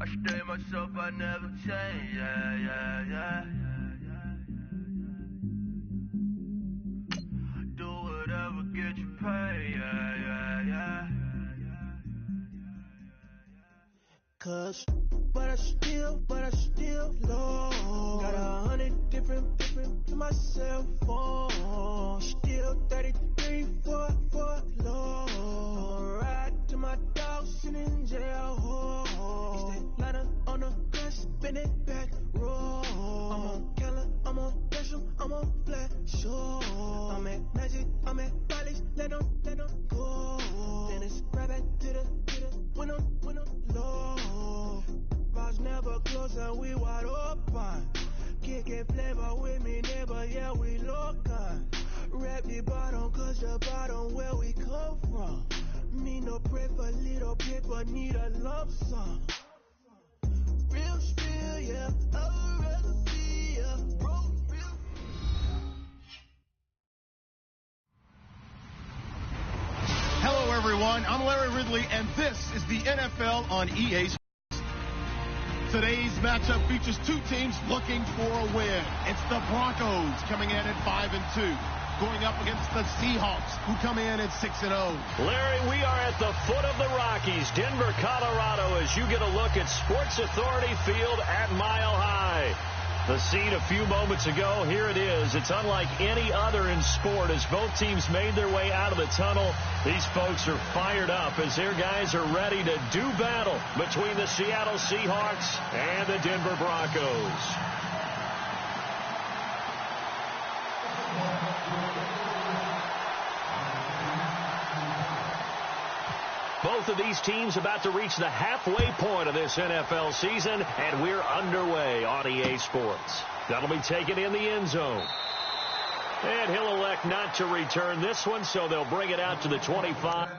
I stay myself, I never change, yeah. Do whatever, get you paid, yeah. Cause, but I still low. Got 100 different to my cell phone. Still 33 for low. Ride to my dog sitting in jail. It's that ladder on the gun, spin it back, roll. I'm on Keller, I'm on Gresham, I'm on Flat Shore. I'm at Magic, I'm at Bally's, let them go. Then it's right back to the when I'm low. Bars never close and we wide open. Kicking flavor with me, neighbor, yeah, we local. Rap the bottom, cause the bottom where we come from. Me no pray for little paper, need a lump sum. Real spill, yeah, I would rather be a broke, real. Hello, everyone. I'm Larry Ridley, and this is the NFL on EA Sports. Today's matchup features two teams looking for a win. It's the Broncos coming in at 5-2, going up against the Seahawks, who come in at 6-0. Larry, we are at the foot of the Rockies, Denver, Colorado, as you get a look at Sports Authority Field at Mile High. The scene a few moments ago, here it is. It's unlike any other in sport as both teams made their way out of the tunnel. These folks are fired up as their guys are ready to do battle between the Seattle Seahawks and the Denver Broncos. Both of these teams about to reach the halfway point of this NFL season, and we're underway on EA Sports. That'll be taken in the end zone. And he'll elect not to return this one, so they'll bring it out to the 25.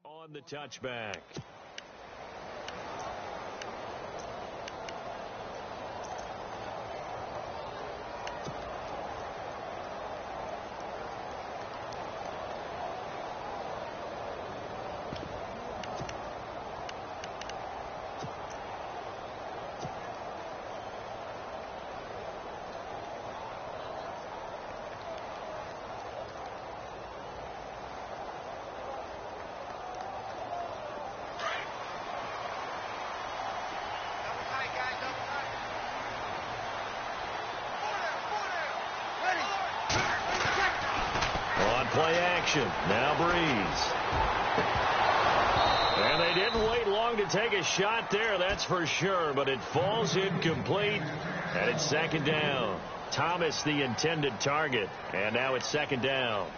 On the touchback. Play action. Now Breeze. And they didn't wait long to take a shot there, that's for sure, but it falls incomplete, and it's second down. Thomas, the intended target, and now it's second down.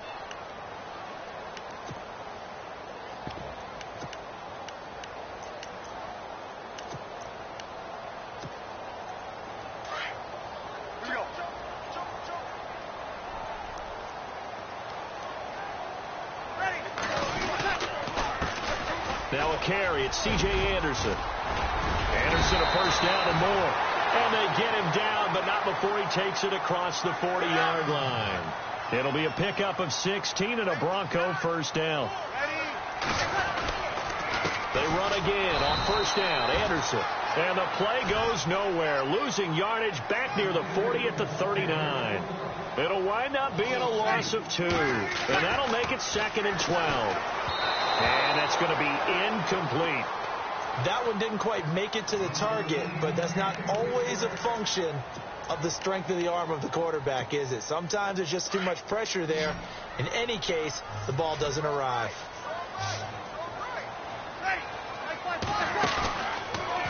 Now a carry. It's C.J. Anderson. Anderson a first down and more. And they get him down but not before he takes it across the 40-yard line. It'll be a pickup of 16 and a Bronco first down. They run again on first down. Anderson. And the play goes nowhere. Losing yardage back near the 40 at the 39. It'll wind up being a loss of 2. And that'll make it 2nd and 12. And that's going to be incomplete. That one didn't quite make it to the target, but that's not always a function of the strength of the arm of the quarterback, is it? Sometimes there's just too much pressure there. In any case, the ball doesn't arrive.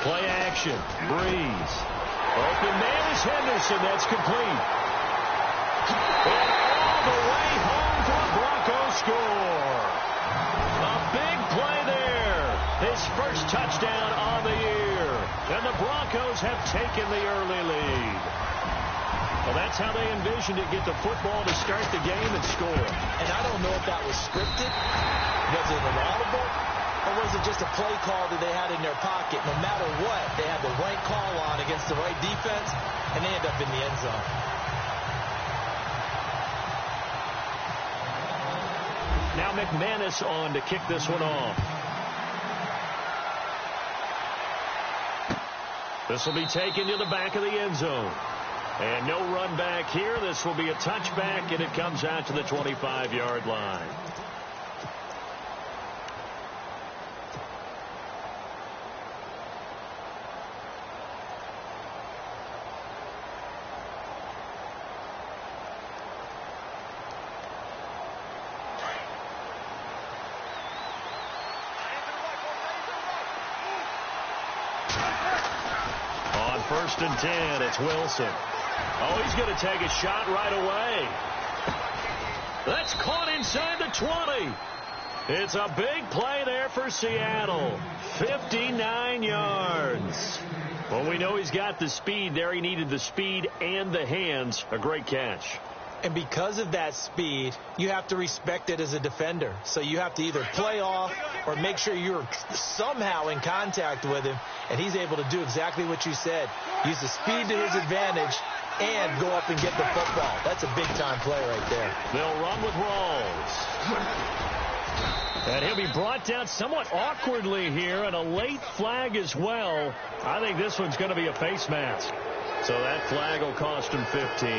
Play action. Breeze. Open man is Henderson. That's complete. And all the way home for a Bronco score. A big play there. His first touchdown on the year. And the Broncos have taken the early lead. Well, that's how they envisioned it. Get the football to start the game and score. And I don't know if that was scripted. Was it an audible? Or was it just a play call that they had in their pocket? No matter what, they had the right call on against the right defense, and they end up in the end zone. Now McManus on to kick this one off. This will be taken to the back of the end zone. And no run back here. This will be a touchback, and it comes out to the 25-yard line. First and 10, it's Wilson. Oh, he's going to take a shot right away. That's caught inside the 20. It's a big play there for Seattle. 59 yards. Well, we know he's got the speed there. He needed the speed and the hands. A great catch. And because of that speed, you have to respect it as a defender. So you have to either play off or make sure you're somehow in contact with him. And he's able to do exactly what you said. Use the speed to his advantage and go up and get the football. That's a big-time play right there. They'll run with Rawls. And he'll be brought down somewhat awkwardly here, and a late flag as well. I think this one's going to be a face mask. So that flag will cost him 15.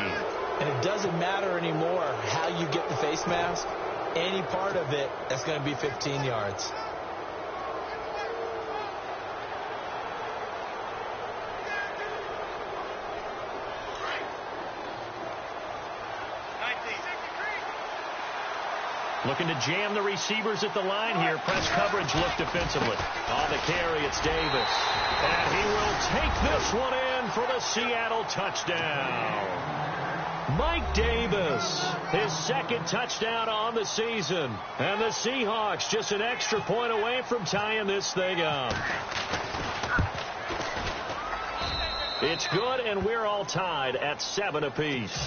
And it doesn't matter anymore how you get the face mask. Any part of it, that's going to be 15 yards. Looking to jam the receivers at the line here. Press coverage look defensively. On the carry, it's Davis. And he will take this one in for the Seattle touchdown. Mike Davis, his second touchdown on the season. And the Seahawks just an extra point away from tying this thing up. It's good, and we're all tied at 7 apiece.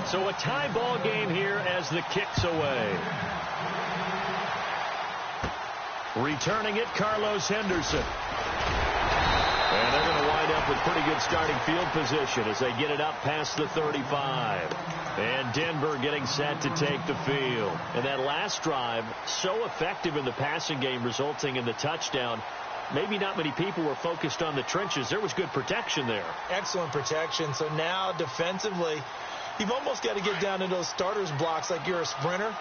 So a tie ball game here as the kick's away. Returning it, Carlos Henderson. And they're going to wind up with pretty good starting field position as they get it up past the 35. And Denver getting set to take the field. And that last drive, so effective in the passing game, resulting in the touchdown. Maybe not many people were focused on the trenches. There was good protection there. Excellent protection. So now defensively, you've almost got to get down in those starters blocks like you're a sprinter.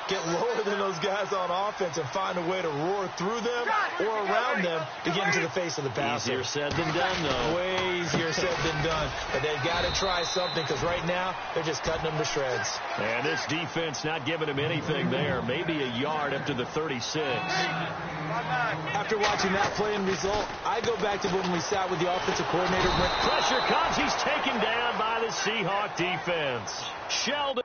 Get lower than those guys on offense and find a way to roar through them or around them to get into the face of the passer. Easier said than done, though. Way easier said than done. But they've got to try something because right now they're just cutting them to shreds. And this defense not giving him anything there. Maybe a yard up to the 36. After watching that play and result, I go back to when we sat with the offensive coordinator. Pressure comes. He's taken down by the Seahawk defense. Sheldon.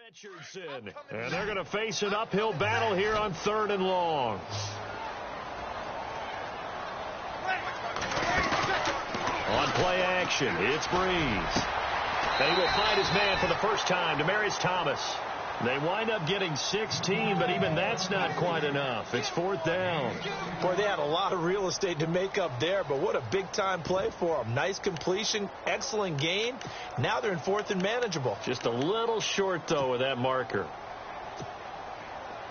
Richardson, and they're going to face an uphill battle here on 3rd and long. On play action, it's Breeze. And he will find his man for the first time, Demaryius Thomas. They wind up getting 16, but even that's not quite enough. It's 4th down. Boy, they had a lot of real estate to make up there, but what a big-time play for them. Nice completion, excellent gain. Now they're in 4th and manageable. Just a little short, though, with that marker.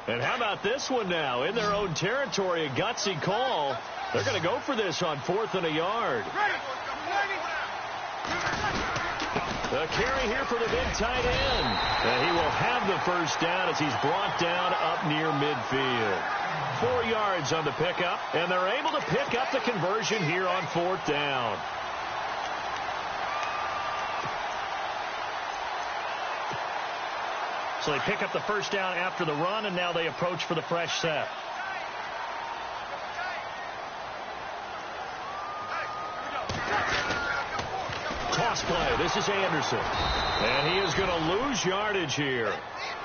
And how about this one now? In their own territory, a gutsy call. They're going to go for this on 4th and a yard. The carry here for the big tight end. And he will have the first down as he's brought down up near midfield. 4 yards on the pickup, and they're able to pick up the conversion here on 4th down. So they pick up the first down after the run, and now they approach for the fresh set. Toss play. This is Anderson. And he is going to lose yardage here.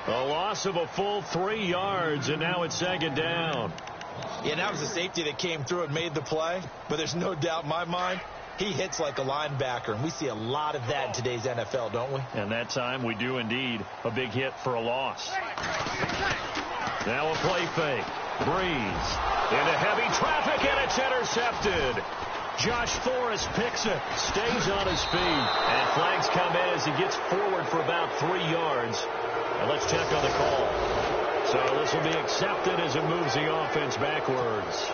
A loss of a full 3 yards, and now it's 2nd down. Yeah, that was a safety that came through and made the play. But there's no doubt in my mind, he hits like a linebacker. And we see a lot of that in today's NFL, don't we? And that time we do indeed. A big hit for a loss. Now a play fake. Breeze into heavy traffic, and it's intercepted. Josh Forrest picks it, stays on his feet, and flags come in as he gets forward for about 3 yards. And let's check on the call. So this will be accepted as it moves the offense backwards.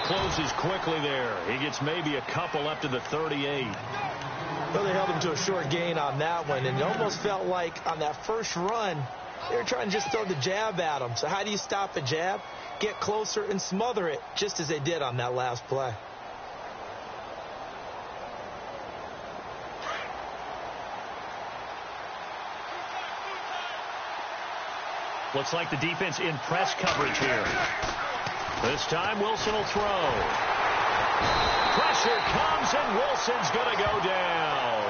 Closes quickly there. He gets maybe a couple up to the 38. Well, they held him to a short gain on that one, and it almost felt like on that first run, they were trying to just throw the jab at him. So how do you stop a jab? Get closer and smother it, just as they did on that last play. Looks like the defense in press coverage here. This time, Wilson will throw. Pressure comes, and Wilson's going to go down.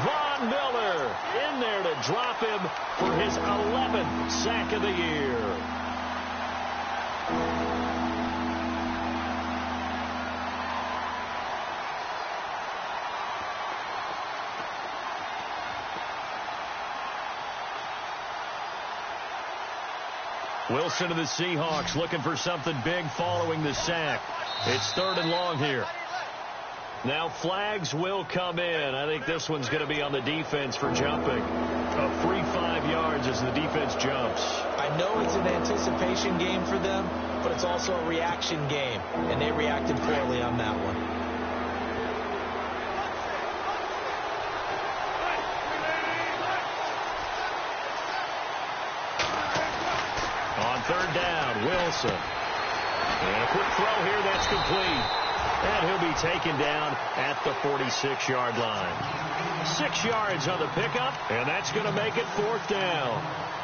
Von Miller in there to drop him for his 11th sack of the year. Wilson to the Seahawks looking for something big following the sack. It's 3rd and long here. Now flags will come in. I think this one's going to be on the defense for jumping. A free 5 yards as the defense jumps. I know it's an anticipation game for them, but it's also a reaction game, and they reacted poorly on that one. On 3rd down, Wilson. And a quick throw here, that's complete. And he'll be taken down at the 46-yard line. 6 yards on the pickup, and that's going to make it 4th down.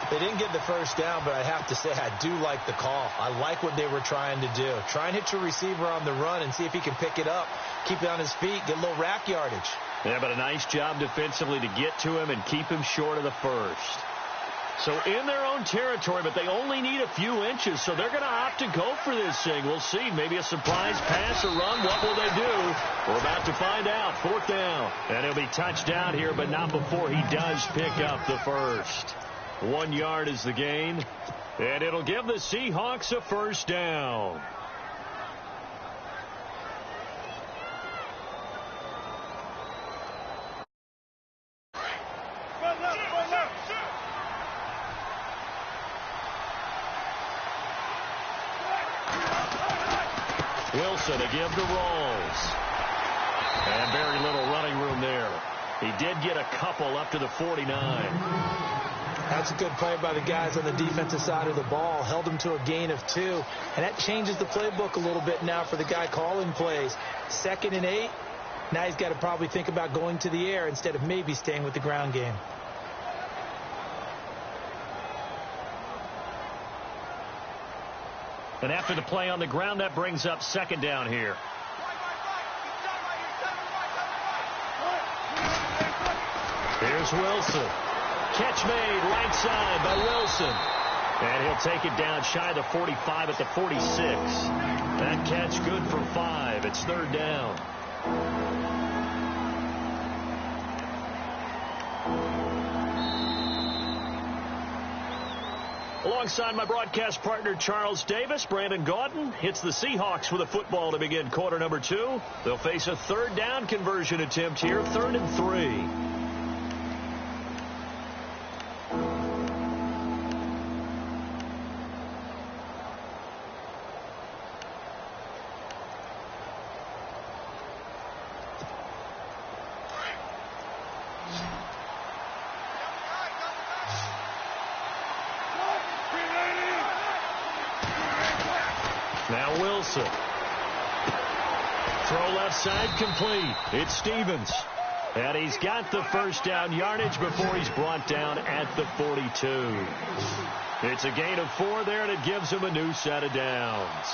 They didn't get the first down, but I have to say I do like the call. I like what they were trying to do. Try and hit your receiver on the run and see if he can pick it up, keep it on his feet, get a little rack yardage. Yeah, but a nice job defensively to get to him and keep him short of the first. So in their own territory, but they only need a few inches, so they're going to opt to go for this thing. We'll see. Maybe a surprise pass or run. What will they do? We're about to find out. 4th down. And he'll be touched down here, but not before he does pick up the first. 1 yard is the gain, and it'll give the Seahawks a first down. Wilson to give to Rawls. And very little running room there. He did get a couple up to the 49. That's a good play by the guys on the defensive side of the ball. Held them to a gain of 2. And that changes the playbook a little bit now for the guy calling plays. 2nd and 8. Now he's got to probably think about going to the air instead of maybe staying with the ground game. And after the play on the ground, that brings up 2nd down here. Here's Wilson. Catch made right side by Wilson. And he'll take it down shy of the 45 at the 46. That catch good for 5. It's 3rd down. Alongside my broadcast partner, Charles Davis, Brandon Gaudin hits the Seahawks with a football to begin quarter number 2. They'll face a 3rd down conversion attempt here, 3rd and 3. Now Wilson. Throw left side complete. It's Stevens. And he's got the 1st down yardage before he's brought down at the 42. It's a gain of 4 there, and it gives him a new set of downs.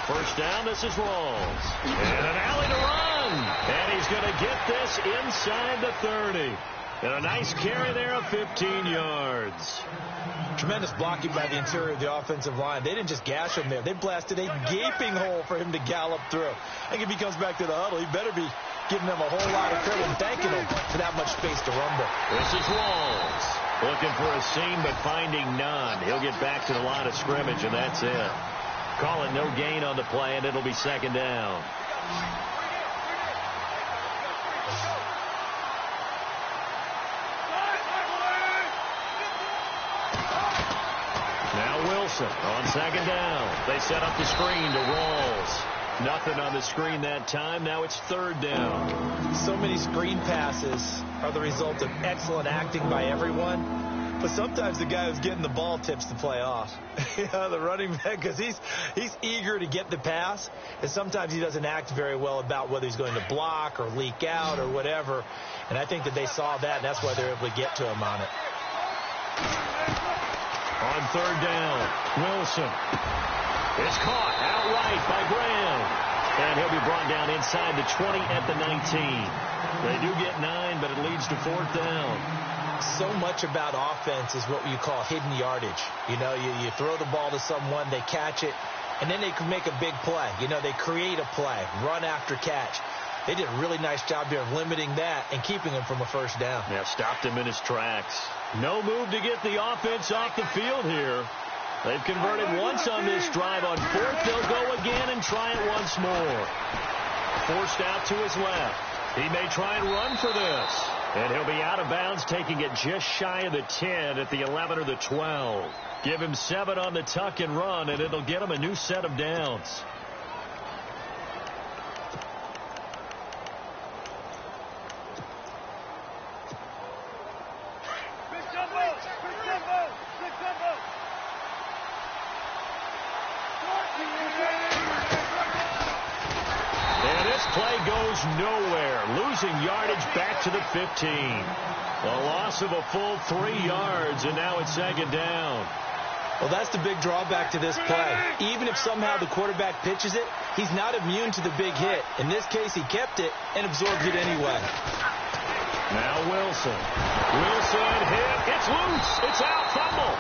1st down, this is Rawls. And an alley to run. And he's going to get this inside the 30. And a nice carry there of 15 yards. Tremendous blocking by the interior of the offensive line. They didn't just gash him there. They blasted a gaping hole for him to gallop through. I think if he comes back to the huddle, he better be giving them a whole lot of credit and thanking them for that much space to rumble. This is Rawls. Looking for a seam, but finding none. He'll get back to the line of scrimmage, and that's it. Calling no gain on the play, and it'll be 2nd down. Wilson on 2nd down. They set up the screen to Rawls. Nothing on the screen that time. Now it's 3rd down. So many screen passes are the result of excellent acting by everyone. But sometimes the guy who's getting the ball tips the play off. The running back, because he's eager to get the pass. And sometimes he doesn't act very well about whether he's going to block or leak out or whatever. And I think that they saw that, and that's why they're able to get to him on it. On 3rd down, Wilson is caught outright by Graham. And he'll be brought down inside the 20 at the 19. They do get 9, but it leads to 4th down. So much about offense is what you call hidden yardage. You know, you throw the ball to someone, they catch it, and then they can make a big play. You know, they create a play, run after catch. They did a really nice job there of limiting that and keeping him from a 1st down. Yeah, stopped him in his tracks. No move to get the offense off the field here. They've converted once on this drive. On 4th, they'll go again and try it once more. Forced out to his left. He may try and run for this. And he'll be out of bounds, taking it just shy of the 10 at the 11 or the 12. Give him 7 on the tuck and run, and it'll get him a new set of downs. Play goes nowhere, losing yardage back to the 15. A loss of a full 3 yards, and now it's 2nd down. Well, that's the big drawback to this play. Even if somehow the quarterback pitches it, he's not immune to the big hit. In this case, he kept it and absorbed it anyway. Now Wilson. Wilson hit. It's loose. It's out. Fumble.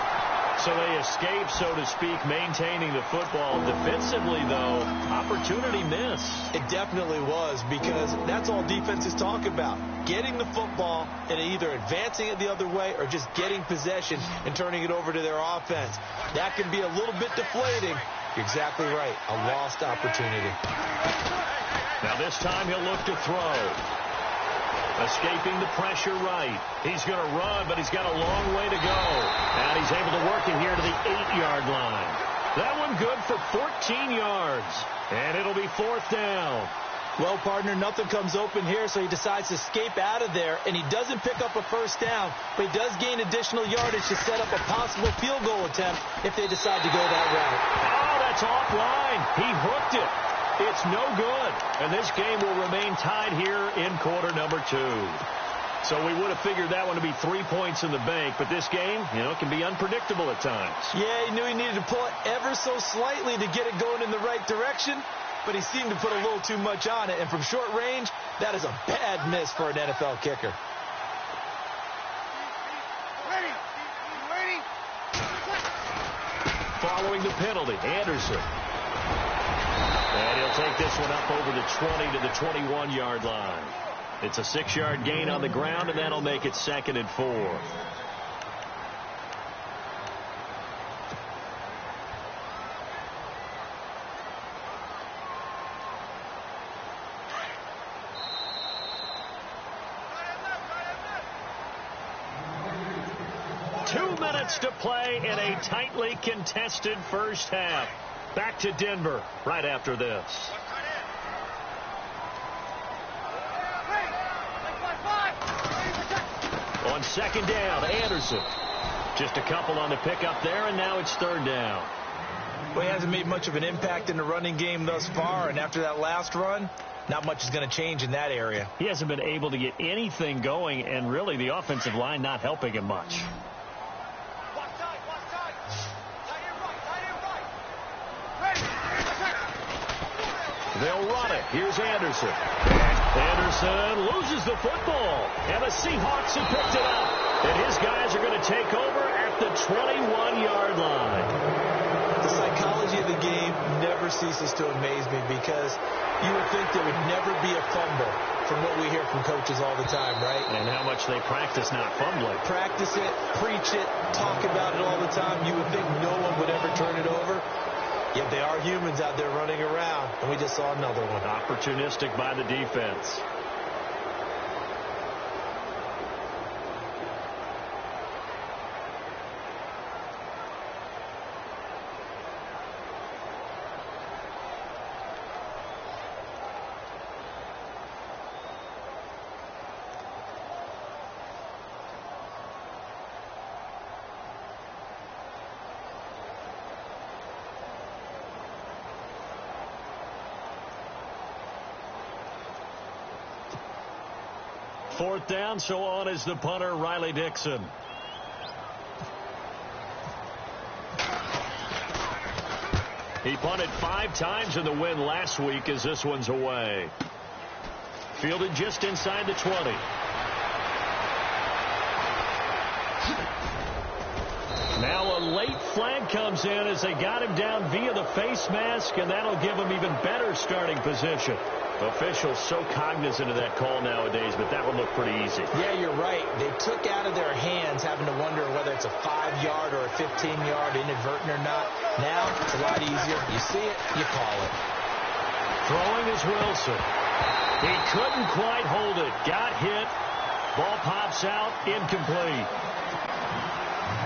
So they escape, so to speak, maintaining the football. Defensively, though, opportunity missed. It definitely was, because that's all defenses talk about. Getting the football and either advancing it the other way or just getting possession and turning it over to their offense. That can be a little bit deflating. You're exactly right. A lost opportunity. Now this time he'll look to throw. Escaping the pressure right. He's going to run, but he's got a long way to go. And he's able to work it here to the 8-yard line. That one good for 14 yards. And it'll be 4th down. Well, partner, nothing comes open here, so he decides to escape out of there, and he doesn't pick up a first down, but he does gain additional yardage to set up a possible field goal attempt if they decide to go that route. Oh, that's offline. He hooked it. It's no good, and this game will remain tied here in quarter number 2. So we would have figured that one to be 3 points in the bank, but this game, can be unpredictable at times. Yeah, he knew he needed to pull it ever so slightly to get it going in the right direction, but he seemed to put a little too much on it, and from short range, that is a bad miss for an NFL kicker. Following the penalty, Anderson. And he'll take this one up over the 20 to the 21-yard line. It's a 6-yard gain on the ground, and that'll make it 2nd and 4. To play in a tightly contested first half. Back to Denver right after this. On 2nd down, Anderson. Just a couple on the pickup there, and now it's 3rd down. Well, he hasn't made much of an impact in the running game thus far, and after that last run, not much is going to change in that area. He hasn't been able to get anything going, and really the offensive line not helping him much. They'll run it. Here's Anderson. Anderson loses the football. And the Seahawks have picked it up. And his guys are going to take over at the 21-yard line. The psychology of the game never ceases to amaze me because you would think there would never be a fumble from what we hear from coaches all the time, right? And how much they practice not fumbling. Practice it, preach it, talk about it all the time. You would think no one would ever turn it over. Yet they are humans out there running around, and we just saw another one. Opportunistic by the defense. Fourth down, so on is the punter, Riley Dixon. He punted 5 times in the win last week as this one's away. Fielded just inside the 20. Now a late flag comes in as they got him down via the face mask, and that'll give him even better starting position. Officials so cognizant of that call nowadays, but that would look pretty easy. Yeah, you're right. They took out of their hands having to wonder whether it's a 5-yard or a 15-yard inadvertent or not. Now it's a lot easier. You see it, you call it. Throwing is Wilson. He couldn't quite hold it. Got hit. Ball pops out. Incomplete.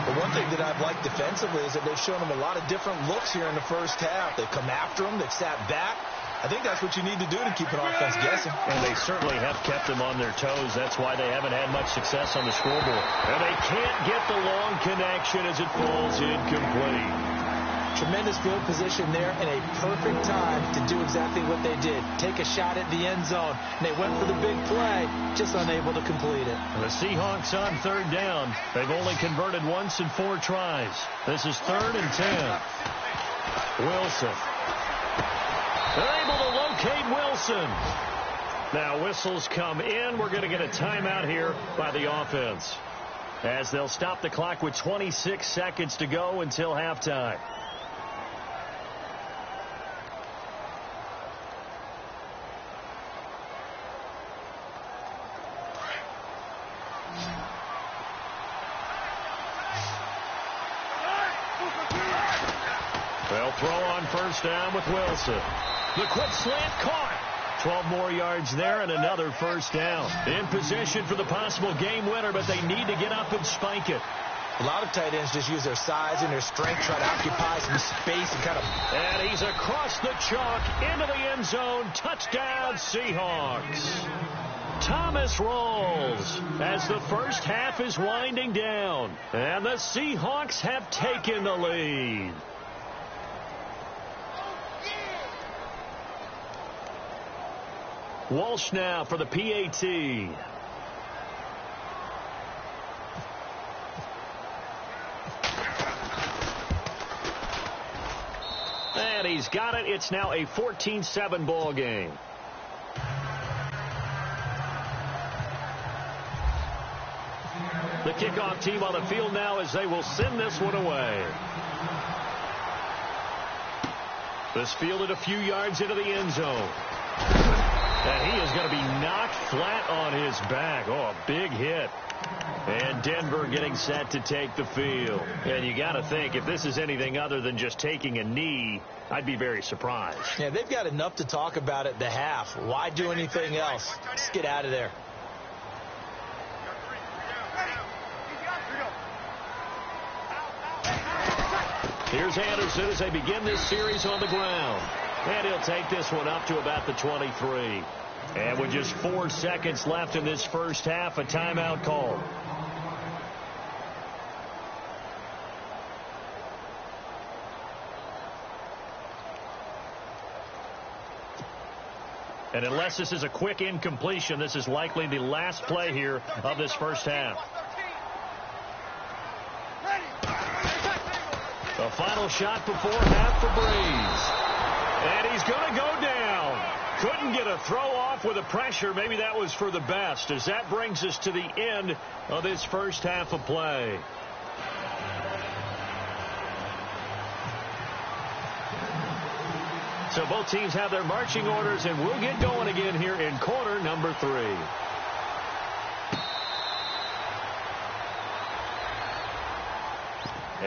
The one thing that I've liked defensively is that they've shown him a lot of different looks here in the first half. They've come after him. They've sat back. I think that's what you need to do to keep an offense guessing. And they certainly have kept them on their toes. That's why they haven't had much success on the scoreboard. And they can't get the long connection as it falls incomplete. Tremendous field position there and a perfect time to do exactly what they did. Take a shot at the end zone. And they went for the big play, just unable to complete it. The Seahawks on 3rd down. They've only converted once in 4 tries. This is 3rd and 10. Wilson. They're able to locate Wilson. Now whistles come in. We're going to get a timeout here by the offense, as they'll stop the clock with 26 seconds to go until halftime. They'll throw on 1st down with Wilson. The quick slant caught. 12 more yards there and another 1st down. In position for the possible game winner, but they need to get up and spike it. A lot of tight ends just use their size and their strength, try to occupy some space and kind of... And he's across the chalk into the end zone. Touchdown, Seahawks. Thomas Rawls as the first half is winding down. And the Seahawks have taken the lead. Walsh now for the PAT. And he's got it. It's now a 14-7 ball game. The kickoff team on the field now as they will send this one away. This fielded a few yards into the end zone. And he is going to be knocked flat on his back. Oh, a big hit. And Denver getting set to take the field. And you got to think, if this is anything other than just taking a knee, I'd be very surprised. Yeah, they've got enough to talk about at the half. Why do anything else? Just get out of there. Here's Anderson as they begin this series on the ground. And he'll take this one up to about the 23. And with just 4 seconds left in this first half, a timeout call. And unless this is a quick incompletion, this is likely the last play here of this first half. The final shot before half for Breeze. And he's going to go down. Couldn't get a throw off with the pressure. Maybe that was for the best, as that brings us to the end of this first half of play. So both teams have their marching orders, and we'll get going again here in quarter number 3.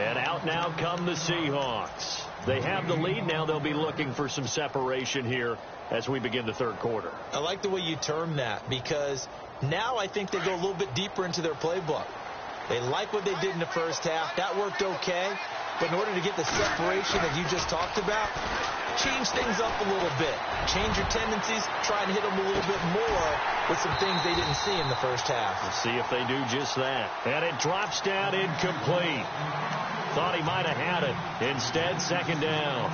And out now come the Seahawks. They have the lead. Now they'll be looking for some separation here as we begin the third quarter. I like the way you term that, because now I think they go a little bit deeper into their playbook. They like what they did in the first half. That worked okay. But in order to get the separation that you just talked about, change things up a little bit. Change your tendencies. Try and hit them a little bit more with some things they didn't see in the first half. Let's see if they do just that. And it drops down incomplete. Thought he might have had it. Instead, second down.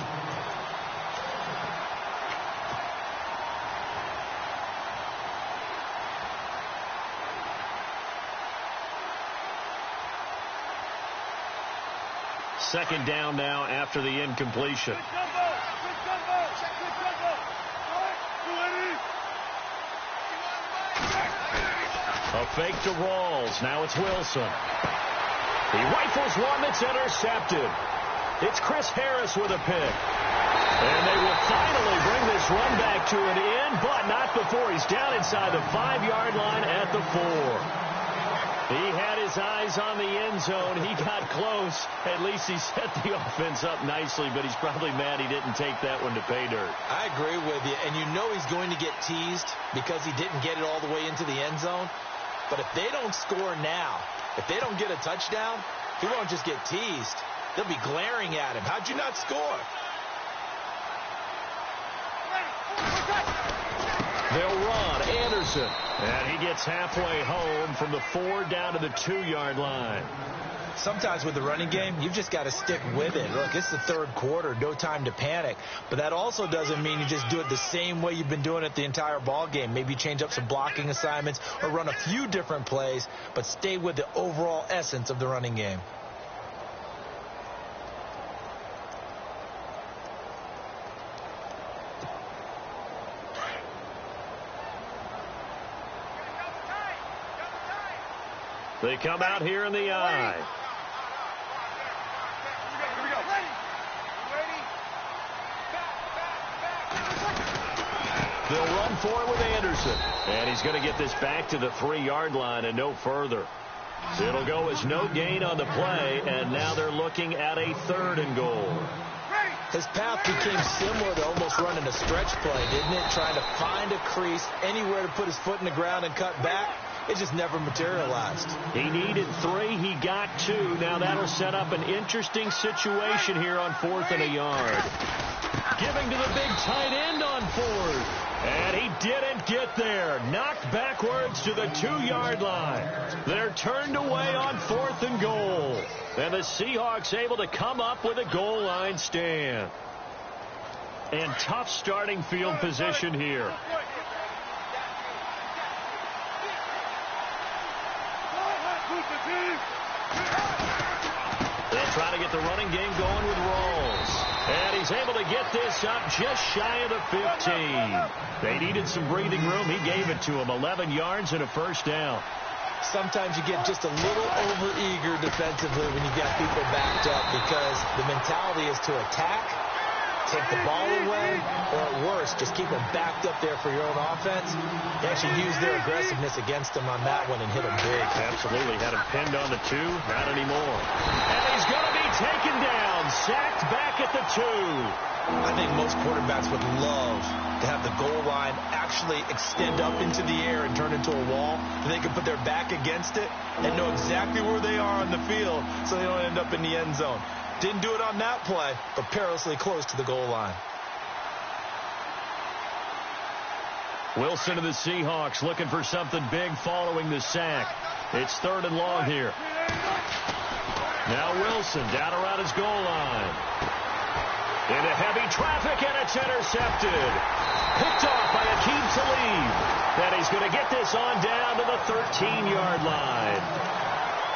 Second down now after the incompletion. A fake to Rawls. Now it's Wilson. He rifles one that's intercepted. It's Chris Harris with a pick. And they will finally bring this run back to an end, but not before he's down inside the 5-yard line at the 4. He had his eyes on the end zone. He got close. At least he set the offense up nicely, but he's probably mad he didn't take that one to pay dirt. I agree with you, and you know he's going to get teased because he didn't get it all the way into the end zone. But if they don't score now, if they don't get a touchdown, he won't just get teased. They'll be glaring at him. How'd you not score? They'll run. Anderson. And he gets halfway home from the 4 down to the 2-yard line. Sometimes with the running game, you've just got to stick with it. Look, it's the third quarter. No time to panic. But that also doesn't mean you just do it the same way you've been doing it the entire ball game. Maybe change up some blocking assignments or run a few different plays, but stay with the overall essence of the running game. They come out here in the eye. They'll run for it with Anderson. And he's going to get this back to the 3-yard line and no further. So it'll go as no gain on the play, and now they're looking at a 3rd and goal. His path became similar to almost running a stretch play, didn't it? Trying to find a crease, anywhere to put his foot in the ground and cut back. it just never materialized. He needed 3. He got 2. Now that'll set up an interesting situation here on 4th and a yard. Giving to the big tight end on 4th. And he didn't get there. Knocked backwards to the 2-yard line. They're turned away on 4th and goal. And the Seahawks able to come up with a goal line stand. And tough starting field position here. They'll try to get the running game going with Rawls. And he's able to get this up just shy of the 15. They needed some breathing room. He gave it to him. 11 yards and a first down. Sometimes you get just a little over-eager defensively when you get people backed up because the mentality is to attack, take the ball away, or at worst, just keep them backed up there for your own offense. You actually use their aggressiveness against them on that one and hit them big. Absolutely. Had him pinned on the 2. Not anymore. And he's going to be taken down. Sacked back at the 2. I think most quarterbacks would love to have the goal line actually extend up into the air and turn into a wall. And they can put their back against it and know exactly where they are on the field so they don't end up in the end zone. Didn't do it on that play, but perilously close to the goal line. Wilson of the Seahawks looking for something big following the sack. It's 3rd and long here. Now Wilson down around his goal line. Into heavy traffic, and it's intercepted. Picked off by Akeem Talib. And he's going to get this on down to the 13-yard line.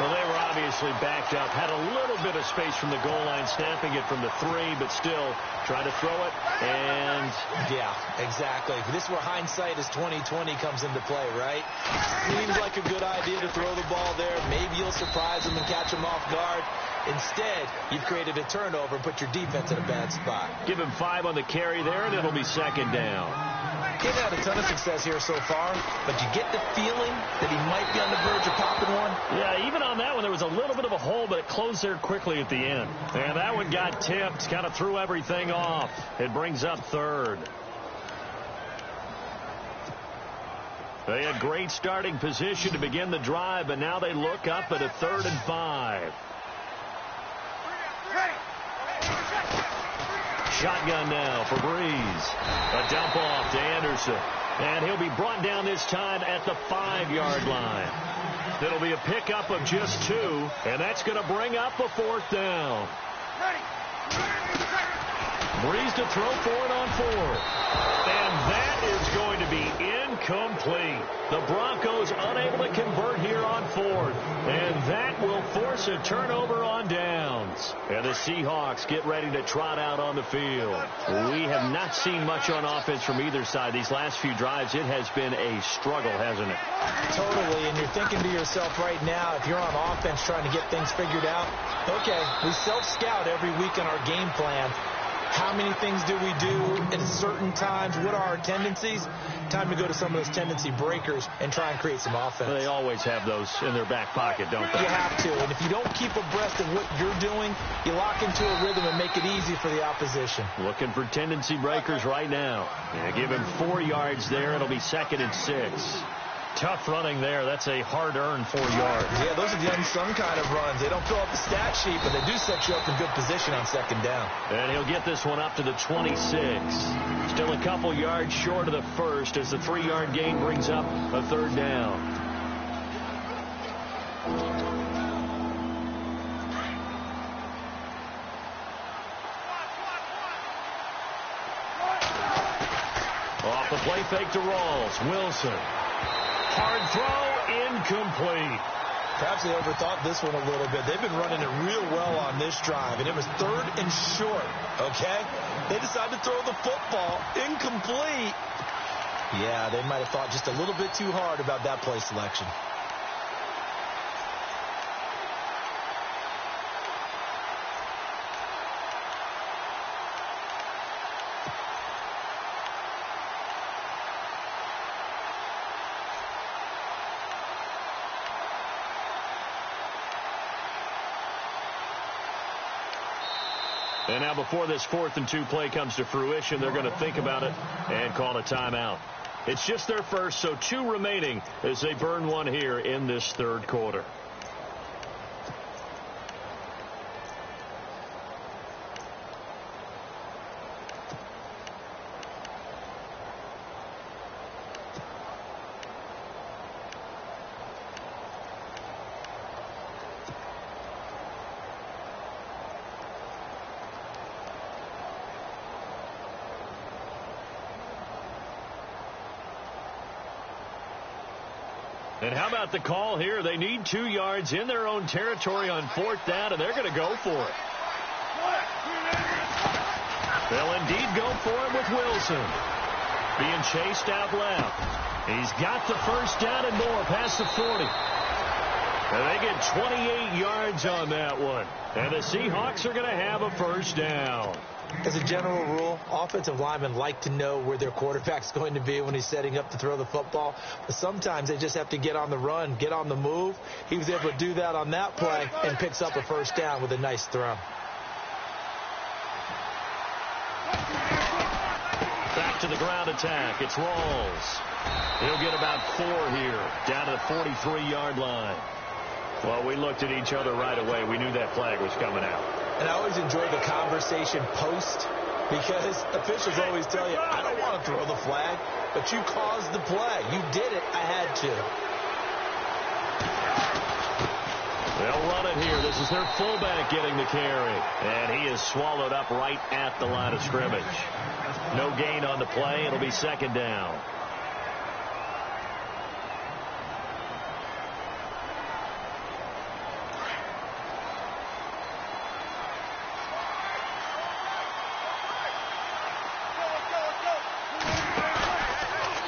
Well, they were obviously backed up. Had a little bit of space from the goal line, snapping it from the 3, but still trying to throw it. And yeah, exactly. This is where hindsight is 20/20 comes into play, right? Seems like a good idea to throw the ball there. Maybe you'll surprise them and catch them off guard. Instead, you've created a turnover and put your defense in a bad spot. Give him 5 on the carry there, and it'll be 2nd down. They've had a ton of success here so far, but you get the feeling that he might be on the verge of popping one. Yeah, even on that one, there was a little bit of a hole, but it closed there quickly at the end. And that one got tipped, kind of threw everything off. It brings up 3rd. They had great starting position to begin the drive, but now they look up at a 3rd and 5. Shotgun now for Breeze. A dump off to Anderson. And he'll be brought down this time at the 5-yard line. It'll be a pickup of just 2, and that's going to bring up a 4th down. Breeze to throw for it on 4th. And that is going to be incomplete. The Broncos unable to convert here on 4th. And that will force a turnover on downs. And the Seahawks get ready to trot out on the field. We have not seen much on offense from either side. These last few drives, it has been a struggle, hasn't it? Totally, and you're thinking to yourself right now, if you're on offense trying to get things figured out, okay, we self-scout every week in our game plan. How many things do we do at certain times? What are our tendencies? Time to go to some of those tendency breakers and try and create some offense. They always have those in their back pocket, don't they? You have to. And if you don't keep abreast of what you're doing, you lock into a rhythm and make it easy for the opposition. Looking for tendency breakers right now. And give him 4 yards there. It'll be 2nd and 6. Tough running there. That's a hard-earned 4 yards. Yeah, those are the unsung kind of runs. They don't fill up the stat sheet, but they do set you up in good position on 2nd down. And he'll get this one up to the 26. Still a couple yards short of the 1st as the 3-yard gain brings up a 3rd down. Off the play fake to Rawls. Wilson. Hard throw, incomplete. Perhaps they overthought this one a little bit. They've been running it real well on this drive, and it was 3rd and short, okay? They decided to throw the football, incomplete. Yeah, they might have thought just a little bit too hard about that play selection. And now before this 4th and 2 play comes to fruition, they're going to think about it and call a timeout. It's just their first, so 2 remaining as they burn one here in this third quarter. And how about the call here? They need 2 yards in their own territory on 4th down, and they're going to go for it. They'll indeed go for it with Wilson. Being chased out left. He's got the first down and more past the 40. And they get 28 yards on that one. And the Seahawks are going to have a first down. As a general rule, offensive linemen like to know where their quarterback's going to be when he's setting up to throw the football. But sometimes they just have to get on the run, get on the move. He was able to do that on that play and picks up a first down with a nice throw. Back to the ground attack. It's Rawls. He'll get about 4 here, down to the 43-yard line. Well, we looked at each other right away. We knew that flag was coming out. And I always enjoy the conversation post, because officials always tell you, I don't want to throw the flag, but you caused the play. You did it. I had to. They'll run it here. This is their fullback getting the carry. And he is swallowed up right at the line of scrimmage. No gain on the play. It'll be 2nd down.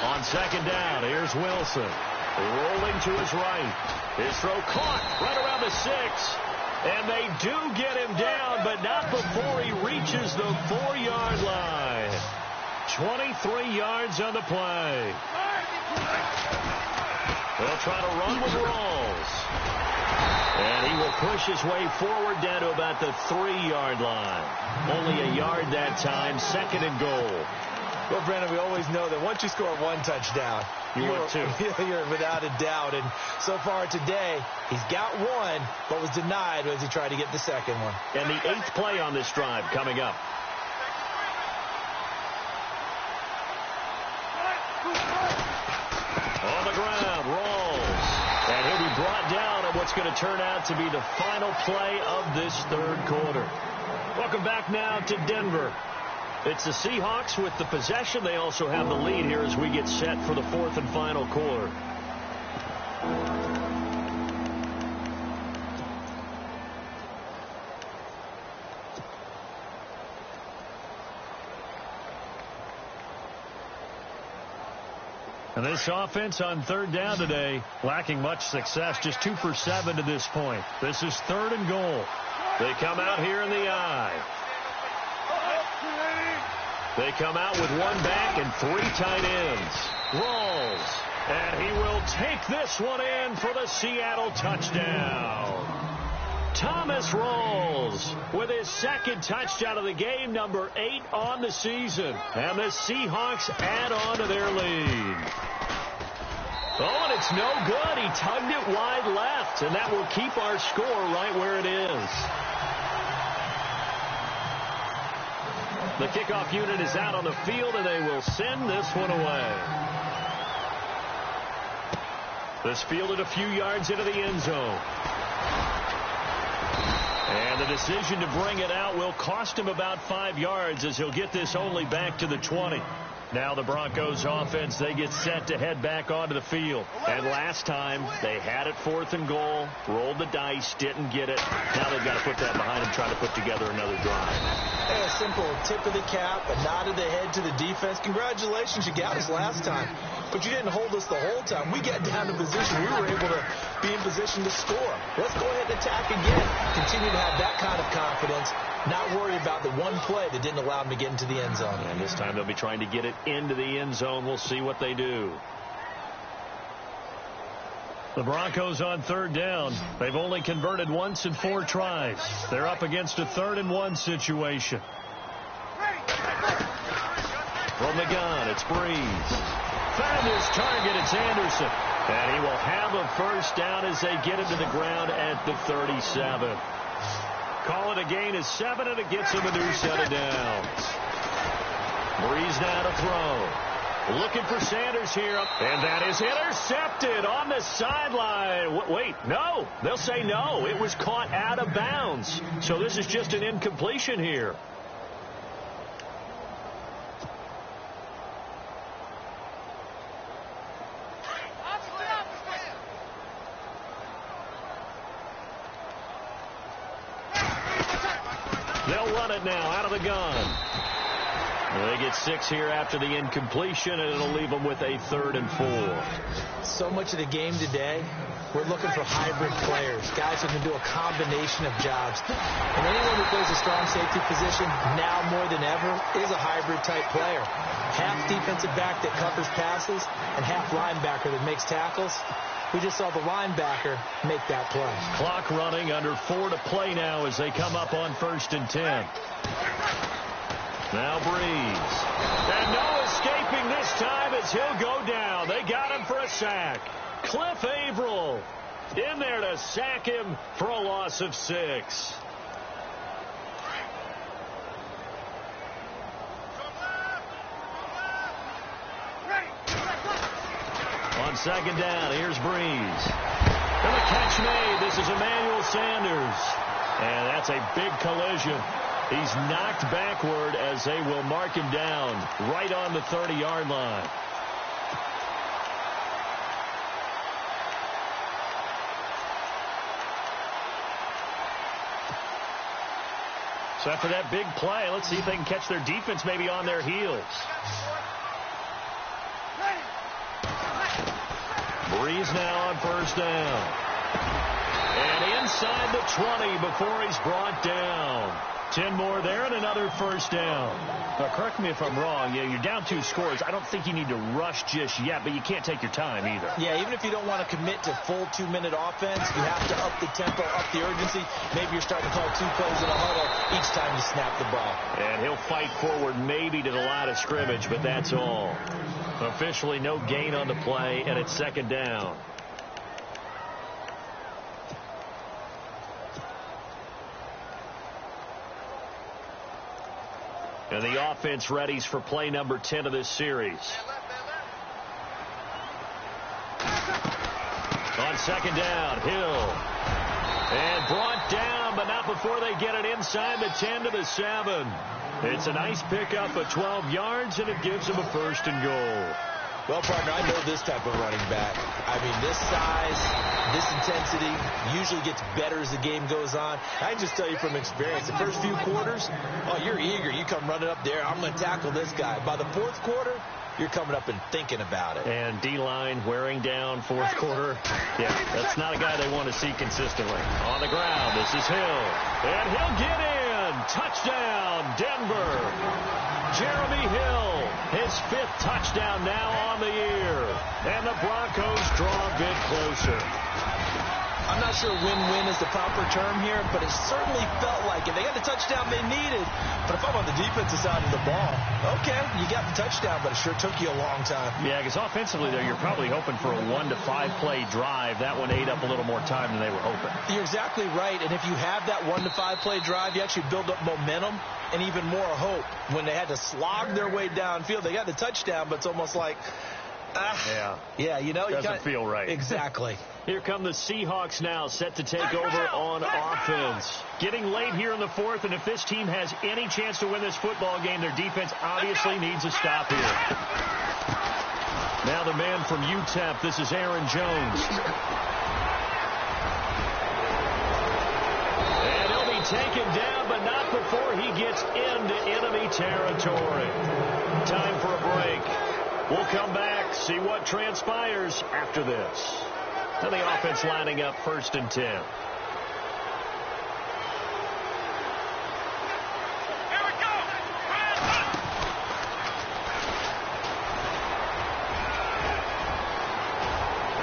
On 2nd down, here's Wilson. Rolling to his right. His throw caught right around the 6. And they do get him down, but not before he reaches the 4-yard line. 23 yards on the play. They'll try to run with Rawls. And he will push his way forward down to about the 3-yard line. Only a yard that time, 2nd and goal. Well, Brandon, we always know that once you score 1 touchdown, you're 2. You're without a doubt. And so far today, he's got 1, but was denied as he tried to get the 2nd one. And the 8th play on this drive coming up. On the ground, Rawls. And he'll be brought down at what's going to turn out to be the final play of this third quarter. Welcome back now to Denver. It's the Seahawks with the possession. They also have the lead here as we get set for the 4th and final quarter. And this offense on 3rd down today, lacking much success, just 2 for 7 to this point. This is 3rd and goal. They come out here in the I. They come out with 1 back and 3 tight ends. Rawls. And he will take this one in for the Seattle touchdown. Thomas Rawls with his 2nd touchdown of the game, number 8 on the season. And the Seahawks add on to their lead. Oh, and it's no good. He tugged it wide left, and that will keep our score right where it is. The kickoff unit is out on the field, and they will send this one away. This fielded a few yards into the end zone. And the decision to bring it out will cost him about 5 yards as he'll get this only back to the 20. Now the Broncos offense, they get set to head back onto the field. And last time, they had it 4th and goal, rolled the dice, didn't get it. Now they've got to put that behind them, try to put together another drive. Hey, a simple tip of the cap, a nod of the head to the defense. Congratulations, you got us last time. But you didn't hold us the whole time. We got down to position. We were able to be in position to score. Let's go ahead and attack again. Continue to have that kind of confidence. Not worry about the one play that didn't allow them to get into the end zone. And this time they'll be trying to get it into the end zone. We'll see what they do. The Broncos on 3rd down. They've only converted once in 4 tries. They're up against a 3rd and 1 situation. From the gun, it's Breeze. found his target. It's Anderson. And he will have a first down as they get into the ground at the 37. Call it a gain of 7, and it gets him a new set of downs. Breeze now to throw. Looking for Sanders here. And that is intercepted on the sideline. Wait, no. They'll say no. It was caught out of bounds. So this is just an incompletion here. They'll run it now out of the gun. They get 6 here after the incompletion, and it'll leave them with a 3rd and 4. So much of the game today, we're looking for hybrid players, guys who can do a combination of jobs. And anyone who plays a strong safety position, now more than ever, is a hybrid-type player. Half defensive back that covers passes and half linebacker that makes tackles. We just saw the linebacker make that play. Clock running, under 4 to play now as they come up on 1st and 10. Now Breeze. And no escaping this time as he'll go down. They got him for a sack. Cliff Averill in there to sack him for a loss of 6. On 2nd down, here's Breeze. And the catch made. This is Emmanuel Sanders. And that's a big collision. He's knocked backward as they will mark him down right on the 30-yard line. So after that big play, let's see if they can catch their defense maybe on their heels. Breeze now on 1st down. And inside the 20 before he's brought down. 10 more there and another 1st down. Now, correct me if I'm wrong. Yeah, you're down 2 scores. I don't think you need to rush just yet, but you can't take your time either. Yeah, even if you don't want to commit to full 2-minute offense, you have to up the tempo, up the urgency. Maybe you're starting to call 2 plays in a huddle each time you snap the ball. And he'll fight forward maybe to the line of scrimmage, but that's all. Officially no gain on the play, and it's 2nd down. And the offense readies for play number 10 of this series. On 2nd down, Hill. And brought down, but not before they get it inside the 10 to the 7. It's a nice pickup of 12 yards, and it gives them a 1st and goal. Well, partner, I know this type of running back. I mean, this size, this intensity usually gets better as the game goes on. I can just tell you from experience, the first few quarters, oh, you're eager. You come running up there, I'm going to tackle this guy. By the 4th quarter, you're coming up and thinking about it. And D-line wearing down 4th quarter. Yeah, that's not a guy they want to see consistently. On the ground, this is Hill. And he'll get in. Touchdown, Denver. Jeremy Hill, his 5th touchdown now on the year. And the Broncos draw a bit closer. I'm not sure win-win is the proper term here, but it certainly felt like it. They got the touchdown they needed, but if I'm on the defensive side of the ball, okay, you got the touchdown, but it sure took you a long time. Yeah, because offensively there, you're probably hoping for a 1 to 5 play drive. That one ate up a little more time than they were hoping. You're exactly right, and if you have that 1 to 5 play drive, you actually build up momentum and even more hope. When they had to slog their way downfield, they got the touchdown, but it's almost like, yeah, you know, doesn't feel right. Exactly. Here come the Seahawks now, set to take over on offense. Getting late here in the 4th, and if this team has any chance to win this football game, their defense obviously needs a stop here. Now the man from UTEP, this is Aaron Jones. And he'll be taken down, but not before he gets into enemy territory. Time for a break. We'll come back, see what transpires after this. And the offense lining up 1st and 10. Here we go.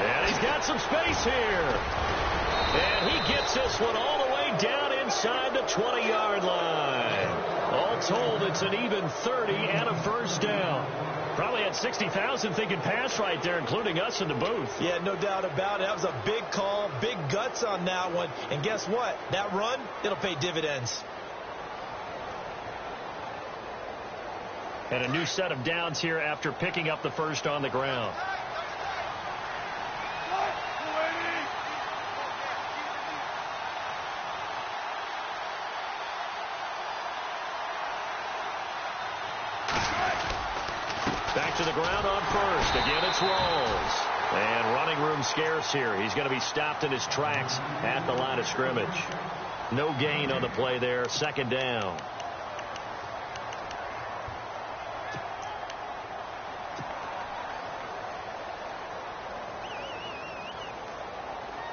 And he's got some space here. And he gets this one all the way down inside the 20-yard line. All told, it's an even 30 and a 1st down. Probably had 60,000 thinking pass right there, including us in the booth. Yeah, no doubt about it. That was a big call, big guts on that one. And guess what? That run, it'll pay dividends. And a new set of downs here after picking up the first on the ground. Back to the ground on first. Again, it's Rawls. And running room scarce here. He's going to be stopped in his tracks at the line of scrimmage. No gain on the play there. Second down.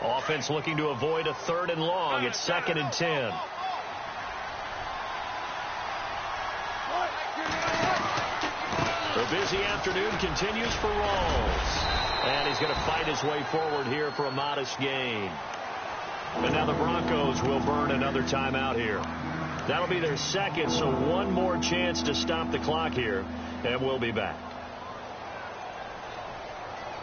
Offense looking to avoid a 3rd and long. It's 2nd and 10. The busy afternoon continues for Rawls. And he's going to fight his way forward here for a modest gain. And now the Broncos will burn another timeout here. That'll be their second, so one more chance to stop the clock here. And we'll be back.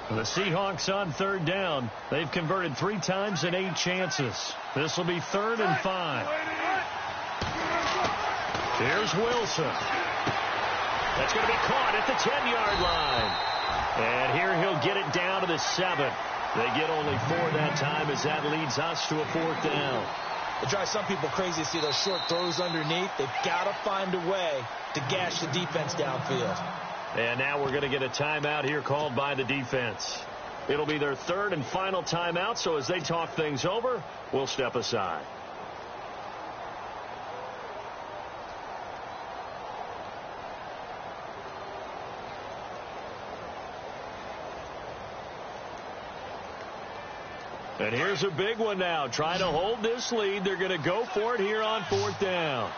The Seahawks on 3rd down. They've converted 3 times in 8 chances. This will be 3rd and 5. Here's Wilson. That's going to be caught at the 10-yard line. And here he'll get it down to the 7. They get only 4 that time as that leads us to a 4th down. It drives some people crazy to see those short throws underneath. They've got to find a way to gash the defense downfield. And now we're going to get a timeout here called by the defense. It'll be their 3rd and final timeout, so as they talk things over, we'll step aside. And here's a big one now. Trying to hold this lead. They're going to go for it here on 4th down.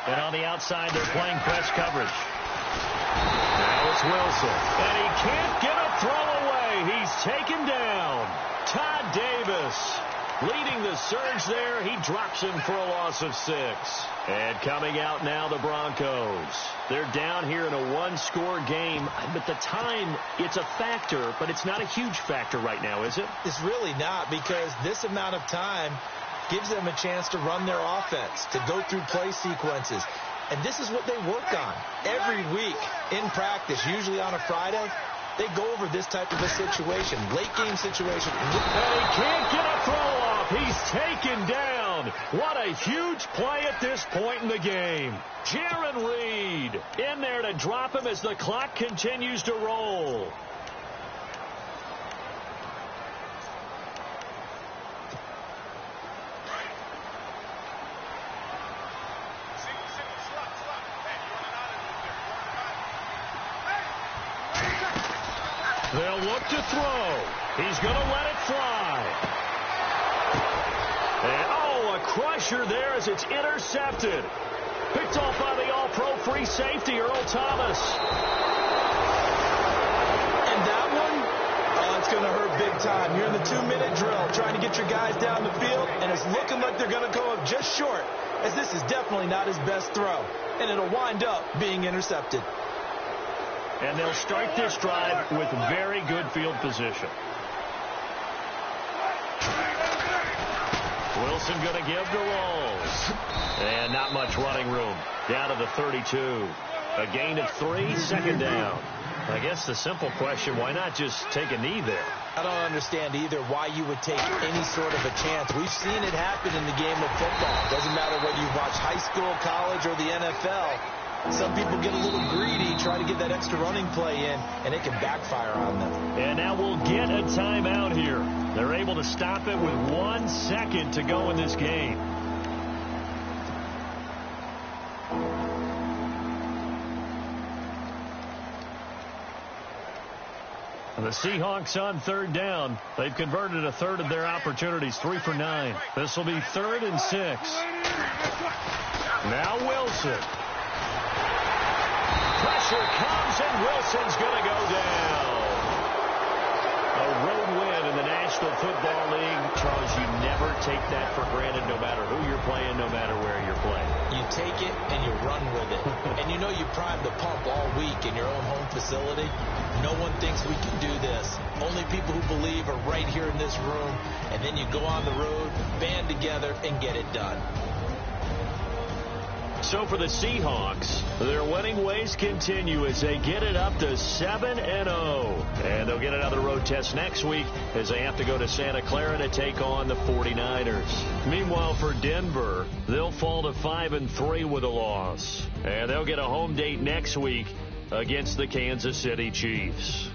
And on the outside, they're playing press coverage. Now it's Wilson. And he can't get a throw away. He's taken down. Todd Davis leading the surge there. He drops him for a loss of 6. And coming out now, the Broncos. They're down here in a 1-score game. But the time, it's a factor, but it's not a huge factor right now, is it? It's really not, because this amount of time gives them a chance to run their offense, to go through play sequences. And this is what they work on every week in practice, usually on a Friday. They go over this type of a situation, late-game situation. And he can't get a throw off. He's taken down. What a huge play at this point in the game. Jaron Reed in there to drop him as the clock continues to roll. They'll look to throw. He's going to let it fly. And, a crusher there as it's intercepted. Picked off by the all-pro free safety, Earl Thomas. And that one, it's going to hurt big time. You're in the 2-minute drill, trying to get your guys down the field, and it's looking like they're going to go up just short, as this is definitely not his best throw. And it'll wind up being intercepted. And they'll start this drive with very good field position. Wilson going to give to Rawls. And not much running room. Down to the 32. A gain of 3, 2nd down. I guess the simple question, why not just take a knee there? I don't understand either why you would take any sort of a chance. We've seen it happen in the game of football. Doesn't matter whether you watch high school, college, or the NFL. Some people get a little greedy, try to get that extra running play in, and it can backfire on them. And now we'll get a timeout here. They're able to stop it with 1 second to go in this game. The Seahawks on 3rd down. They've converted a 1/3 of their opportunities, 3 for 9. This will be 3rd and 6. Now Wilson. Pressure comes, and Wilson's going to go down. A road win in the National National Football League, Charles, you never take that for granted no matter who you're playing, no matter where you're playing. You take it and you run with it. And you know you prime the pump all week in your own home facility. No one thinks we can do this. Only people who believe are right here in this room. And then you go on the road, band together, and get it done. So for the Seahawks, their winning ways continue as they get it up to 7-0. And they'll get another road test next week as they have to go to Santa Clara to take on the 49ers. Meanwhile, for Denver, they'll fall to 5-3 with a loss. And they'll get a home date next week against the Kansas City Chiefs.